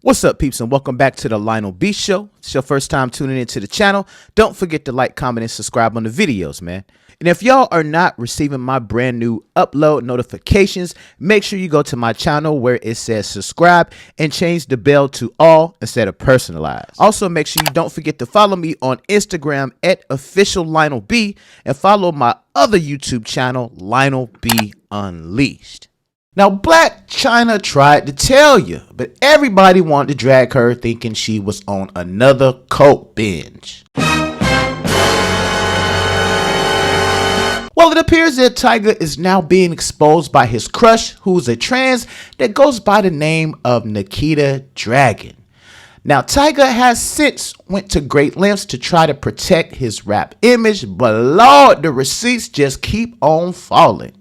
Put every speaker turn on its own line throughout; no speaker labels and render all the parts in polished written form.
What's up, peeps, and welcome back to the Lionel B Show. If it's your first time tuning into the channel, don't forget to like, comment, and subscribe on the videos, man. And if y'all are not receiving my brand new upload notifications, make sure you go to my channel where it says subscribe and change the bell to all instead of personalized. Also, make sure you don't forget to follow me on Instagram at official Lionel B and follow my other YouTube channel, Lionel B Unleashed. Now, Blac Chyna tried to tell you, but everybody wanted to drag her thinking she was on another coke binge. Well, it appears that Tyga is now being exposed by his crush, who's a trans that goes by the name of Nikita Dragun. Now, Tyga has since went to great lengths to try to protect his rap image, but Lord, the receipts just keep on falling.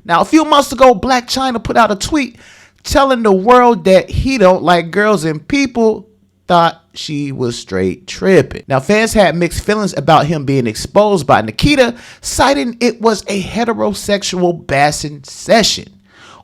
Now, a few months ago, Blac Chyna put out a tweet telling the world that he don't like girls, and people thought she was straight tripping. Now, fans had mixed feelings about him being exposed by Nikita, citing it was a heterosexual bashing session.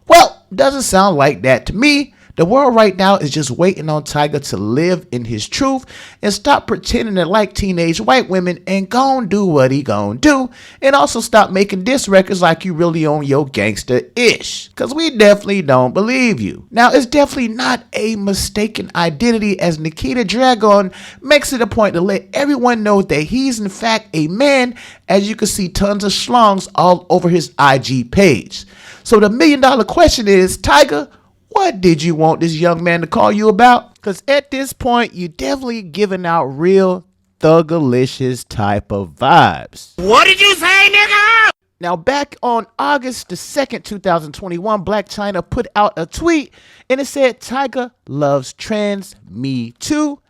Well, doesn't sound like that to me. The world right now is just waiting on Tyga to live in his truth and stop pretending to like teenage white women and gon' do what he gon' do, and also stop making diss records like you really on your gangster-ish, cause we definitely don't believe you. Now, it's definitely not a mistaken identity, as Nikita Dragun makes it a point to let everyone know that he's in fact a man, as you can see tons of schlongs all over his IG page. So the million-dollar question is, Tyga, what did you want this young man to call you about? Because at this point, you definitely giving out real thuggalicious type of vibes.
What did you say, nigga?
Now, back on August the 2nd, 2021, Blac Chyna put out a tweet and it said, Tyga loves trans, me too.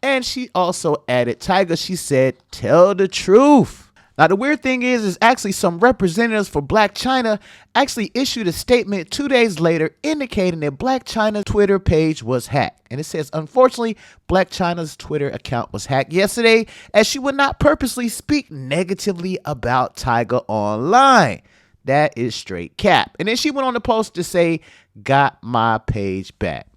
And she also added, Tyga, she said, tell the truth. Now, the weird thing is actually some representatives for Blac Chyna actually issued a statement 2 days later indicating that Blac Chyna's Twitter page was hacked. And it says, unfortunately, Blac Chyna's Twitter account was hacked yesterday, as she would not purposely speak negatively about Tyga online. That is straight cap. And then she went on the post to say, got my page back.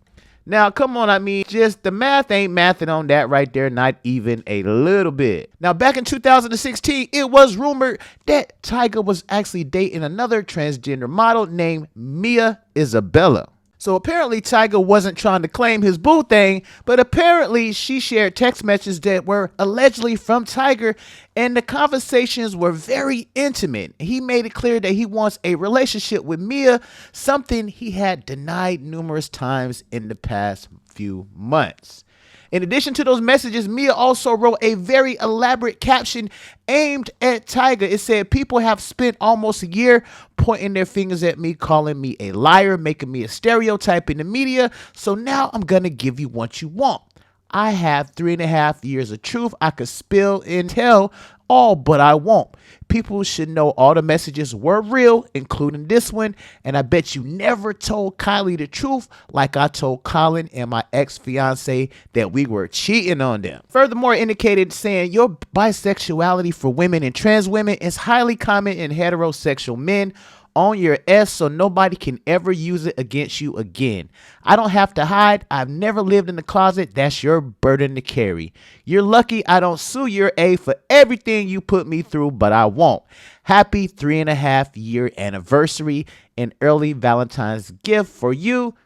Now, come on, I mean, just the math ain't mathing on that right there, not even a little bit. Now, back in 2016, it was rumored that Tyga was actually dating another transgender model named Mia Isabella. So apparently Tyga wasn't trying to claim his boo thing, but apparently she shared text messages that were allegedly from Tyga, and the conversations were very intimate. He made it clear that he wants a relationship with Mia, something he had denied numerous times in the past few months. In addition to those messages, Mia also wrote a very elaborate caption aimed at Tyga. It said, people have spent almost a year pointing their fingers at me, calling me a liar, making me a stereotype in the media. So now I'm going to give you what you want. I have 3.5 years of truth I could spill and tell all, but I won't. People should know all the messages were real, including this one, and I bet you never told Kylie the truth like I told Colin and my ex-fiance that we were cheating on them. Furthermore, indicated saying your bisexuality for women and trans women is highly common in heterosexual men. On your S so nobody can ever use it against you again. I don't have to hide. I've never lived in the closet. That's your burden to carry. You're lucky I don't sue your A for everything you put me through, but I won't. Happy 3.5 year anniversary and early Valentine's gift for you.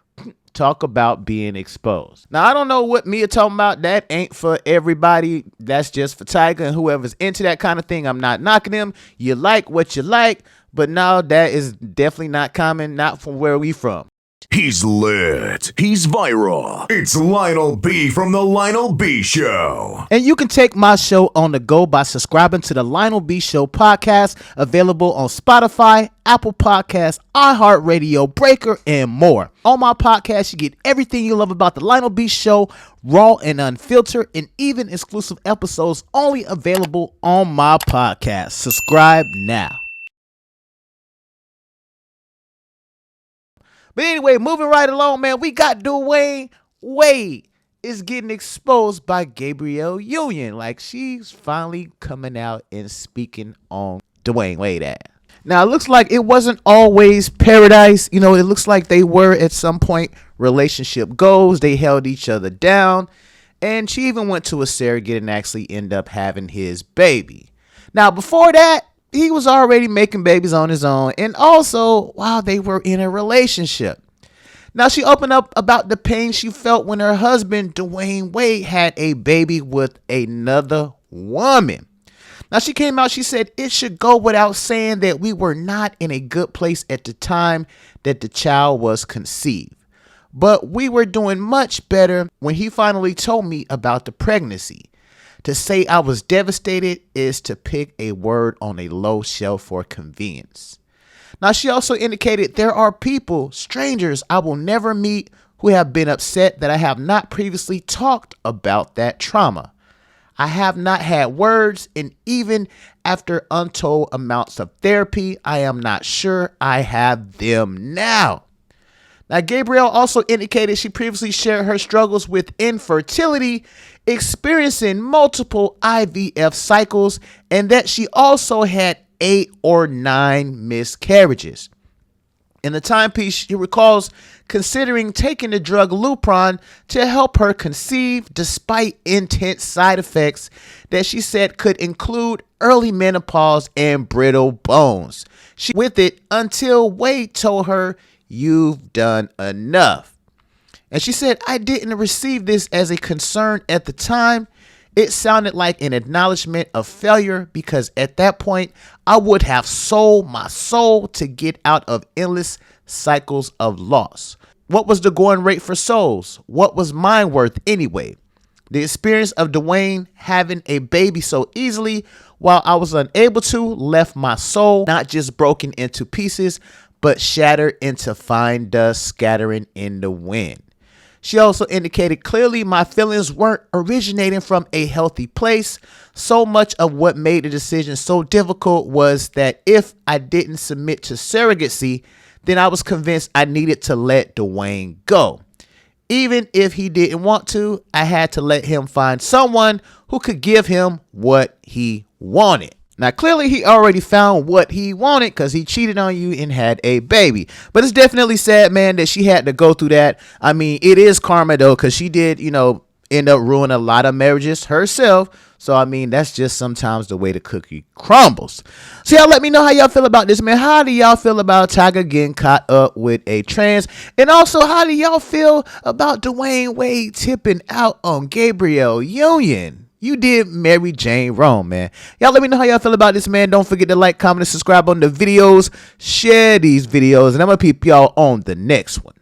Talk about being exposed. Now, I don't know what Mia talking about. That ain't for everybody. That's just for Tyga and whoever's into that kind of thing. I'm not knocking him. You like what you like. But now that is definitely not common, not from where we from.
He's lit. He's viral. It's Lionel B from the Lionel B Show.
And you can take my show on the go by subscribing to the Lionel B Show podcast, available on Spotify, Apple Podcasts, iHeartRadio, Breaker, and more. On my podcast, you get everything you love about the Lionel B Show, raw and unfiltered, and even exclusive episodes only available on my podcast. Subscribe now. But anyway, moving right along, man, we got Dwyane Wade is getting exposed by Gabrielle Union. Like, she's finally coming out and speaking on Dwyane Wade ass. Now, it looks like it wasn't always paradise. You know, it looks like they were at some point relationship goals. They held each other down. And she even went to a surrogate and actually ended up having his baby. Now, before that, he was already making babies on his own. And also, while they were in a relationship. Now, she opened up about the pain she felt when her husband, Dwyane Wade, had a baby with another woman. Now, she came out, she said, it should go without saying that we were not in a good place at the time that the child was conceived. But we were doing much better when he finally told me about the pregnancy. To say I was devastated is to pick a word on a low shelf for convenience. Now, she also indicated there are people, strangers I will never meet, who have been upset that I have not previously talked about that trauma. I have not had words, and even after untold amounts of therapy, I am not sure I have them now. Now, Gabrielle also indicated she previously shared her struggles with infertility, experiencing multiple IVF cycles, and that she also had 8 or 9 miscarriages. In the timepiece, she recalls considering taking the drug Lupron to help her conceive despite intense side effects that she said could include early menopause and brittle bones. She with it until Wade told her, "You've done enough." And she said, "I didn't receive this as a concern at the time. It sounded like an acknowledgement of failure because at that point, I would have sold my soul to get out of endless cycles of loss. What was the going rate for souls? What was mine worth anyway? The experience of Dwyane having a baby so easily while I was unable to left my soul not just broken into pieces, but shattered into fine dust scattering in the wind." She also indicated clearly my feelings weren't originating from a healthy place. So much of what made the decision so difficult was that if I didn't submit to surrogacy, then I was convinced I needed to let Dwyane go. Even if he didn't want to, I had to let him find someone who could give him what he wanted. Now, clearly, he already found what he wanted because he cheated on you and had a baby. But it's definitely sad, man, that she had to go through that. I mean, it is karma, though, because she did, end up ruining a lot of marriages herself. So, I mean, that's just sometimes the way the cookie crumbles. So, y'all let me know how y'all feel about this, man. How do y'all feel about Tyga getting caught up with a trans? And also, how do y'all feel about Dwyane Wade tipping out on Gabrielle Union? You did Mary Jane wrong, man. Y'all let me know how y'all feel about this, man. Don't forget to like, comment, and subscribe on the videos. Share these videos, and I'm going to peep y'all on the next one.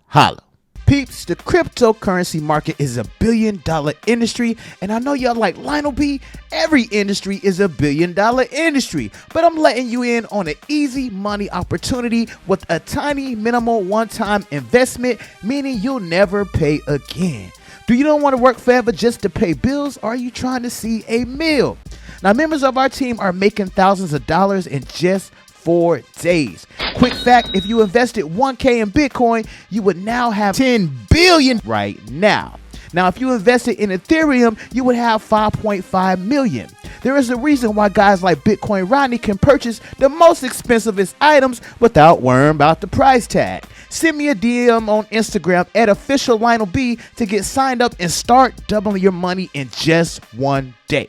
Holla. Peeps, the cryptocurrency market is $1 billion industry, and I know y'all like Lionel B. Every industry is $1 billion industry, but I'm letting you in on an easy money opportunity with a tiny minimal one-time investment, meaning you'll never pay again. Do you don't want to work forever just to pay bills, or are you trying to see a meal? Now, members of our team are making thousands of dollars in just 4 days. Quick fact, if you invested $1K in Bitcoin, you would now have 10 billion right now. Now, if you invested in Ethereum, you would have 5.5 million. There is a reason why guys like Bitcoin Rodney can purchase the most expensivest items without worrying about the price tag. Send me a DM on Instagram at official Lionel B to get signed up and start doubling your money in just 1 day.